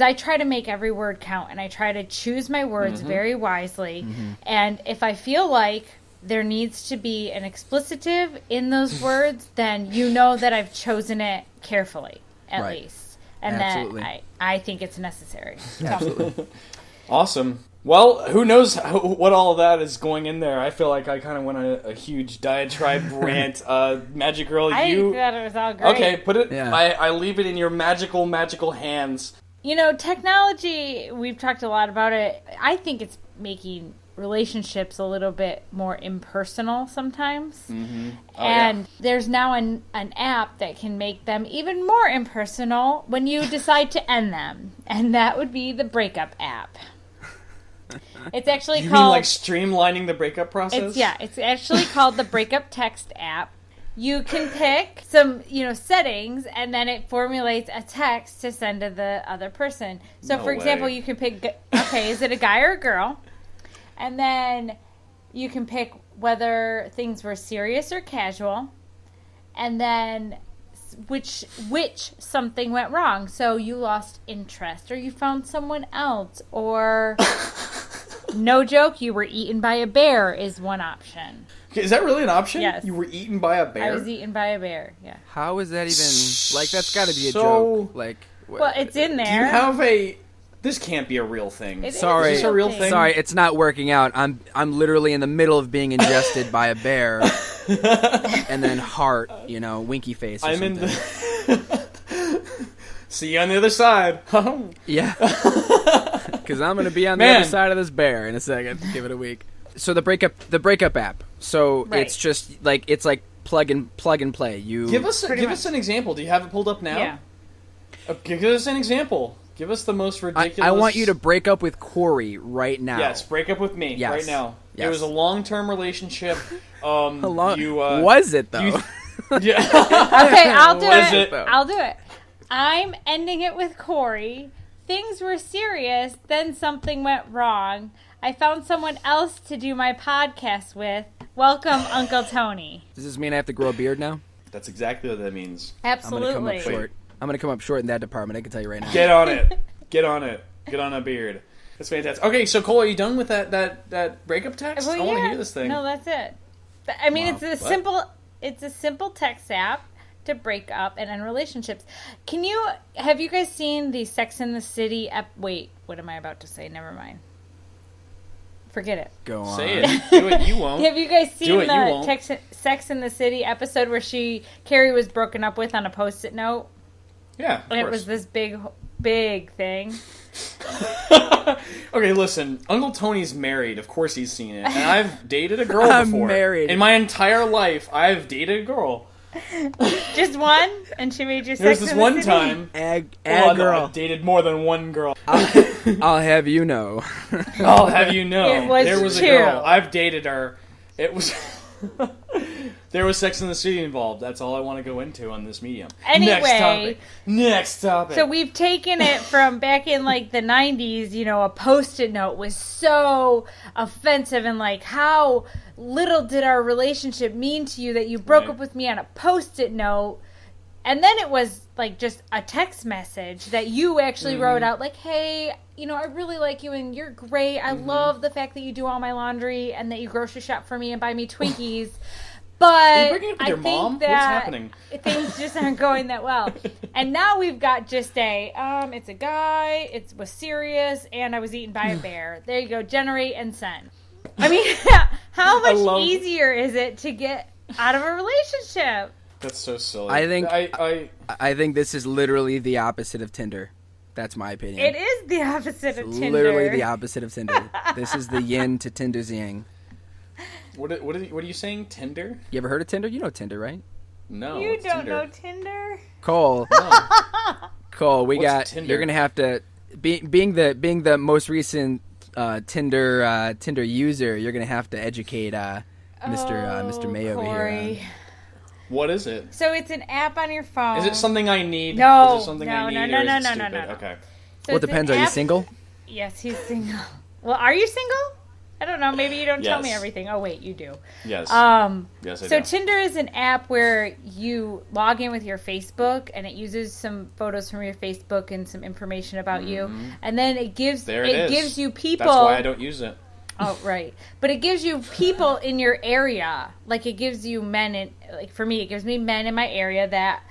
I try to make every word count, and I try to choose my words very wisely. And if I feel like there needs to be an explicitive in those words, then that I've chosen it carefully, at least. And Absolutely. that I think it's necessary. Absolutely. Awesome. Well, who knows what all of that is going in there. I feel like I kind of went on a huge diatribe rant. Magic Girl, I thought it was all great. Okay, put it. Yeah. I leave it in your magical hands. Technology, we've talked a lot about it. I think it's making relationships a little bit more impersonal sometimes. There's now an app that can make them even more impersonal when you decide to end them, and that would be the breakup app. It's actually You called... mean like streamlining the breakup process? It's actually called the breakup text app. You can pick some, settings, and then it formulates a text to send to the other person. So, for example, you can pick, is it a guy or a girl? And then you can pick whether things were serious or casual, and then which something went wrong. So you lost interest, or you found someone else, or No joke, you were eaten by a bear is one option. Okay, is that really an option? Yes. You were eaten by a bear? I was eaten by a bear, yeah. How is that even like? That's got to be a So- joke. Like, Well, it's in Do you there. have a... This can't be a real thing. It is Sorry. Is this a real thing? Sorry, it's not working out. I'm literally in the middle of being ingested by a bear, and then heart, winky face. Or I'm in something. the... See you on the other side. Yeah. Because I'm gonna be on the Man. other side of this bear in a second. Give it a week. So the breakup app. So Right. it's just like plug and play. You Give us Pretty much. an example. Do you have it pulled up now? Yeah. Give us an example. Give us the most ridiculous... I want you to break up with Corey right now. Yes, break up with me Yes. right now. Yes. It was a long-term relationship. Was it though? Yeah. Okay, I'll do Was it. it? I'll do it. I'm ending it with Corey. Things were serious, then something went wrong. I found someone else to do my podcast with. Welcome, Uncle Tony. Does this mean I have to grow a beard now? That's exactly what that means. I'm gonna come Absolutely. up short. I'm gonna come up short in that department. I can tell you right now. Get on it. Get on it. Get on a beard. That's fantastic. Okay, so Cole, are you done with that breakup text? Well, I want to yeah. hear this thing. No, that's it. I mean, Wow. What? it's a simple text app to break up and end relationships. Have you guys seen the Sex and the City wait, what am I about to say? Never mind. Forget it. Go on. Say it. Do it. You won't. Have you guys Do seen it, you the won't. Sex and the City episode where Carrie was broken up with on a Post-it note? Yeah, of And it course. was this big thing. Okay, listen. Uncle Tony's married. Of course he's seen it. And I've dated a girl I'm before. married. In my entire life, I've dated a girl. Just one? And she made you There was Sex this and the one City? time. Ag Well, no, girl. I've dated more than one girl. I'll have you know. I'll have you know. It was there was two. a girl. I've dated her. It was... There was Sex in the City involved. That's all I want to go into on this medium. Anyway. Next topic. So we've taken it from back in like the 90s, a Post-it note was so offensive and like how little did our relationship mean to you that you broke Right. up with me on a Post-it note. And then it was like just a text message that you actually wrote out like, hey, I really like you and you're great. I love the fact that you do all my laundry and that you grocery shop for me and buy me Twinkies. But Are you breaking up with I your think mom? that What's happening? things just aren't going that well. And now we've got just it's a guy, it was serious, and I was eaten by a bear. There you go, generate and send. I mean, how much love- easier is it to get out of a relationship? That's so silly. I think- I I think this is literally the opposite of Tinder. That's my opinion. It is the opposite of Tinder. Literally the opposite of Tinder. This is the yin to Tinder's yang. What are you saying? Tinder? You ever heard of Tinder? You know Tinder, right? No. You what's don't Tinder? know Tinder? Cole. Cole, What's Tinder? you're gonna have to being the most recent Tinder user, you're gonna have to educate Mr. May over Corey. here. What is it? So it's an app on your phone. Is it something I need? No. Is it something I No, need? no, or is no, it no, no, stupid? no, no. Okay. So Well, it's it an depends. Are you app- single? Yes, he's single. Well, are you single? I don't know. Maybe you don't tell me Yes. everything. Oh, wait, you do. Yes. Yes, I So do. Tinder is an app where you log in with your Facebook, and it uses some photos from your Facebook and some information about you, and then it gives There it is. gives you people. That's why I don't use it. Oh, right. But it gives you people in your area. Like, it gives you men in, like, for me, it gives me men in my area that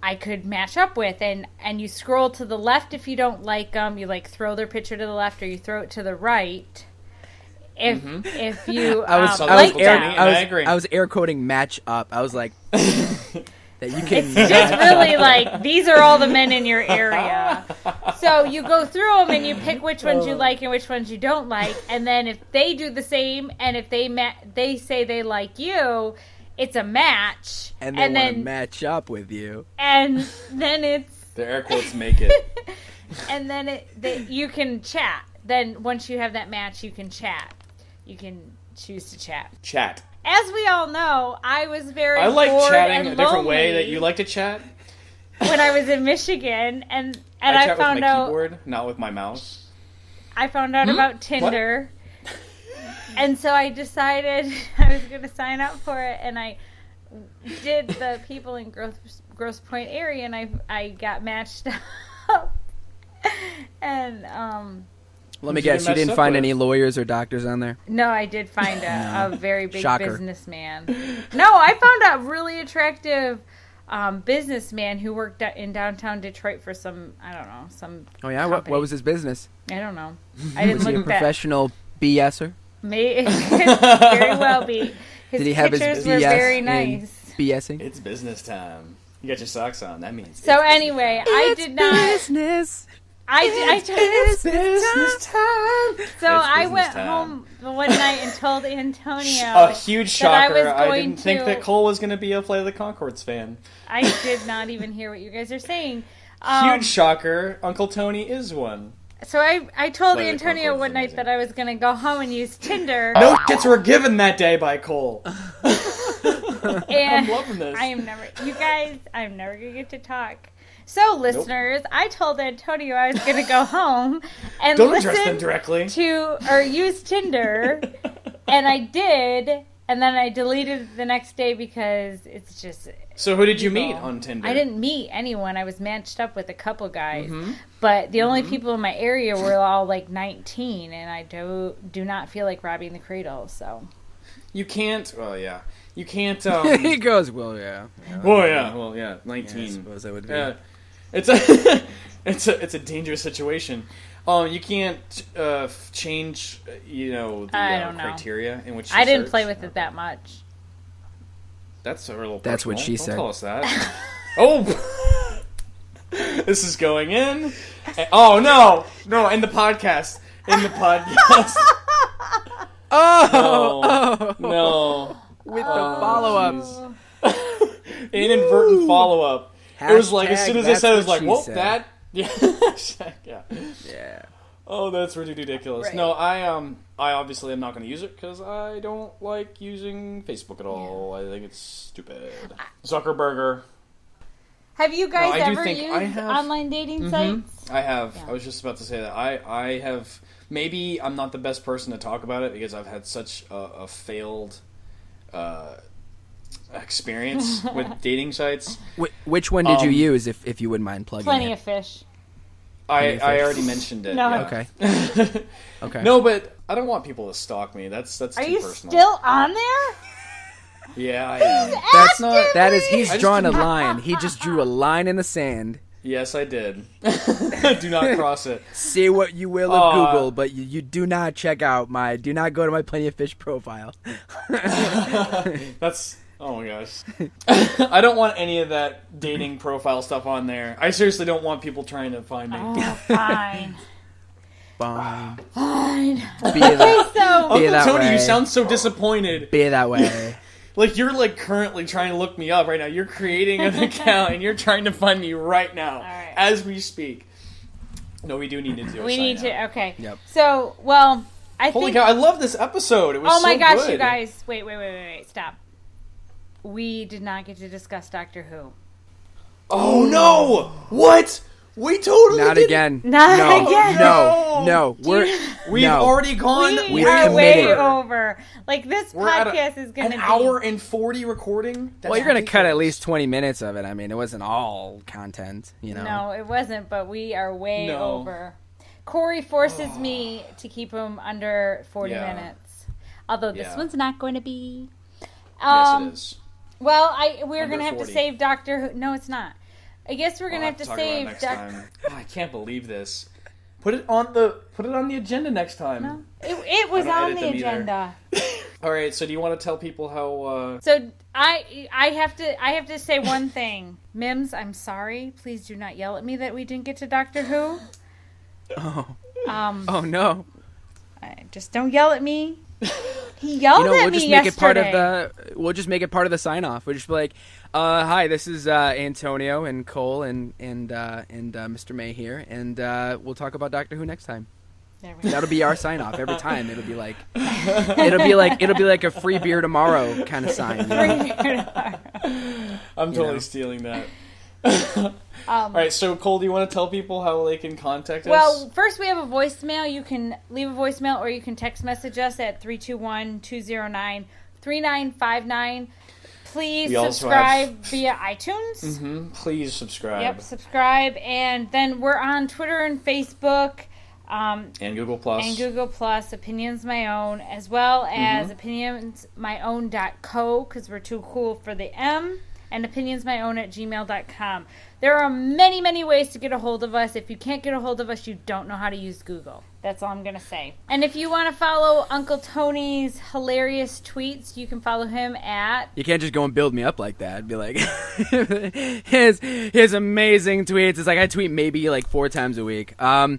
I could match up with. And you scroll to the left if you don't like them. You, like, throw their picture to the left or you throw it to the right. If you I was, So like Uncle that. Tony, and I agree. I was air quoting match up. I was like that you can. Just really like, these are all the men in your area. So you go through them and you pick which ones you like and which ones you don't like. And then if they do the same and if they say they like you, it's a match. and they want to then match up with you. and then it's The air quotes make it. and then you can chat. Then once you have that match, you can chat. You can choose to chat. Chat. As we all know, I was very I like bored chatting and a different way lonely that you like to chat. when I was in Michigan, and I I chat found with my out keyboard, not with my mouse. I found out about Tinder, and so I decided I was going to sign up for it, and I did the people in Grosse Pointe area, and I got matched up, and Let me Did you guess, get you didn't messed up find with? any lawyers or doctors on there? No, I did find a very big Shocker. businessman. No, I found a really attractive businessman who worked in downtown Detroit for some, I don't know, some Oh yeah, company. what was his business? I don't know. I didn't Was he a look that. professional BSer? May very well be. His Did he have his pictures were BS very in nice. BSing? It's business time. You got your socks on. That means So it's anyway, I did not. Business. business time. So I business went time. home one night and told Antonio. A huge that I shocker. was I going didn't think to- that Cole was going to be a Flight of the Conchords fan. I did not even hear what you guys are saying. Huge shocker. Uncle Tony is one. So I told Flight of the Antonio Conchords one is night amazing. that I was going to go home and use Tinder. No shits were given that day by Cole. And I'm loving this. I'm never going to get to talk. So, listeners, I told Antonio I was going to go home and Don't address them listen directly. or use Tinder, and I did, and then I deleted it the next day because it's just. So who did you evil. meet on Tinder? I didn't meet anyone. I was matched up with a couple guys, but the only people in my area were all like 19, and I do not feel like robbing the cradle. So You can't. Well, yeah. You can't. He goes, well, yeah. Well, yeah. Well, yeah. Yeah, I 19. suppose that would be. Yeah. It's a it's a dangerous situation. You can't change, the I don't know. criteria in which you I didn't search. play with it that much. That's a little. That's what personal. she Don't said. tell us that. Oh, this is going in. Oh no, in the podcast. Oh! No. With the follow-up. Inadvertent follow-up. It was like, as soon as I said it, it was like, she whoa, said. that? Yeah. Yeah. Yeah. Oh, that's ridiculous. Right. No, I obviously am not going to use it because I don't like using Facebook at all. I think it's stupid. Zuckerberger. Have you guys No, I do ever think used I have- online dating sites? I have. Yeah. I was just about to say that. I have. Maybe I'm not the best person to talk about it because I've had such a failed experience with dating sites. Which one did you use, if you wouldn't mind plugging Plenty it? of fish. I already mentioned it. No. yeah. Okay. Okay. No, but I don't want people to stalk me. That's Are too you personal. still on there? Yeah, I am. That's Actively? that is he's I just drawn a didn't- line. He just drew a line in the sand. Yes, I did. Do not cross it. Say what you will of Aw. Google, but you do not do not go to my Plenty of Fish profile. That's. Oh my gosh. I don't want any of that dating profile stuff on there. I seriously don't want people trying to find me. Oh, fine. Fine. Fine. Be that, So, be Uncle that Tony, way. you sound so disappointed. Be that way. Like you're like currently trying to look me up right now. You're creating an account and you're trying to find me right now right. as we speak. No, we do need to do. we need to, okay. Yep. So, well, I Holy think. cow! I love this episode. It was Oh my so gosh, good. you guys. Wait, stop. We did not get to discuss Doctor Who. Oh no! What? We totally Not didn't. again. Not no, again. No. We've no. already gone. We We've are way committed. over. Like, this We're at podcast is going to an be. hour and 40 recording. That's Well, you're gonna cut at ridiculous. least 20 minutes of it. I mean, it wasn't all content, you know. No, it wasn't, but we are way No. over. Corey forces me to keep him under 40 Yeah. minutes. Although this Yeah. one's not going to be. Yes, it is. Well, we're Under going to have 40. to save Doctor Who. No, it's not. I guess we're going to We'll have to talk about it save next Doctor. time. Oh, I can't believe this. Put it on the agenda next time. No, it was I don't on edit the them either. agenda. All right. So, do you want to tell people how? So I have to say one thing, Mims. I'm sorry. Please do not yell at me that we didn't get to Doctor Who. Oh. Um, Oh no. just don't yell at me. He yelled You know, at we'll me just make it part of yesterday. we'll just make it part of the sign off. We'll just be like, hi, this is Antonio and Cole and Mr. May here, and we'll talk about Doctor Who next time. There we go. That'll be our sign off every time. It'll be like a free beer tomorrow kind of sign. You know? I'm totally know. stealing that. All right. So, Cole, do you want to tell people how they can contact us? Well, first we have a voicemail. You can leave a voicemail or you can text message us at 321-209-3959. Please We also subscribe via iTunes. Please subscribe. Yep, subscribe. And then we're on Twitter and Facebook. And Google Plus. And Google Plus, Opinions My Own, as well as opinionsmyown.co, because we're too cool for the M, and opinionsmyown@gmail.com. There are many, many ways to get a hold of us. If you can't get a hold of us, you don't know how to use Google. That's all I'm going to say. And if you want to follow Uncle Tony's hilarious tweets, you can follow him at... You can't just go and build me up like that. Be like, his amazing tweets. It's like I tweet maybe like 4 times a week. You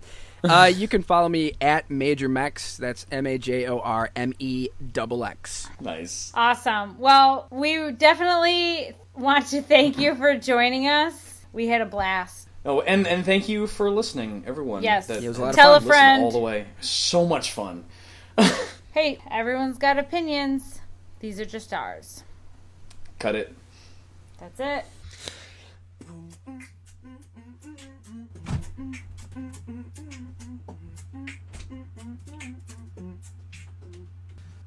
can follow me at Major Mex. That's MAJORMEXX. Nice. Awesome. Well, we definitely want to thank you for joining us. We had a blast. Oh, and thank you for listening, everyone. Yes. It was a lot of Tell fun. a friend. All the way. So much fun. Hey, everyone's got opinions. These are just ours. Cut it. That's it.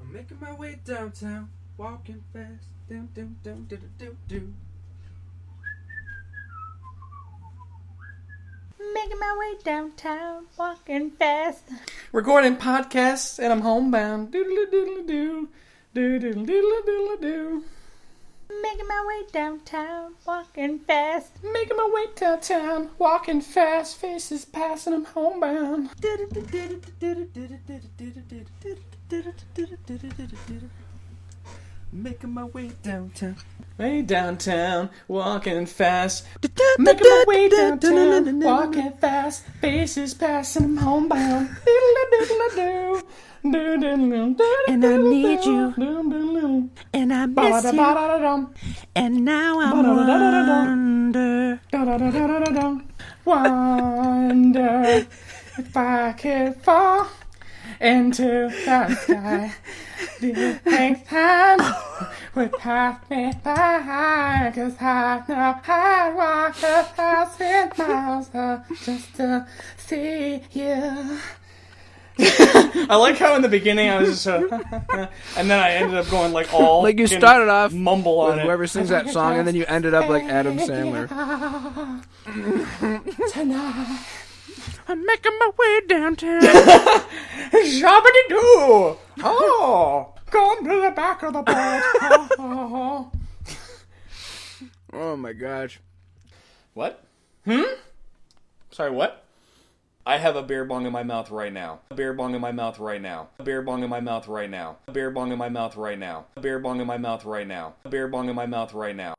I'm making my way downtown, walking fast. Dum, dum, dum, dum, dum, dum. Making my way downtown, walking fast. Recording podcasts, and I'm homebound. Doodle-doodle-doo. Doodle-doodle-doodle-doo. Making my way downtown, walking fast. Making my way downtown, walking fast, faces passing, I'm homebound. Making my way downtown. Way downtown, walking fast. Making my way downtown, walking fast, faces passing, I'm homebound. And I need you. And I miss you. And now I wonder. Wonder if I could fall into the sky. Do you think time would pass me by? 'Cause I know I'd walk 1,000 miles just to see you. I like how in the beginning I was just and then I ended up going like all Like you fucking started off mumble on with it. whoever sings that song, and then you ended up like Adam Sandler. Tonight. I'm making my way downtown. Shabba-dee-doo! Oh! Come to the back of the boat. Oh. Oh my gosh. What? Sorry, what? I have a beer bong in my mouth right now. A beer bong in my mouth right now. A beer bong in my mouth right now. A beer bong in my mouth right now. A beer bong in my mouth right now. A beer bong in my mouth right now.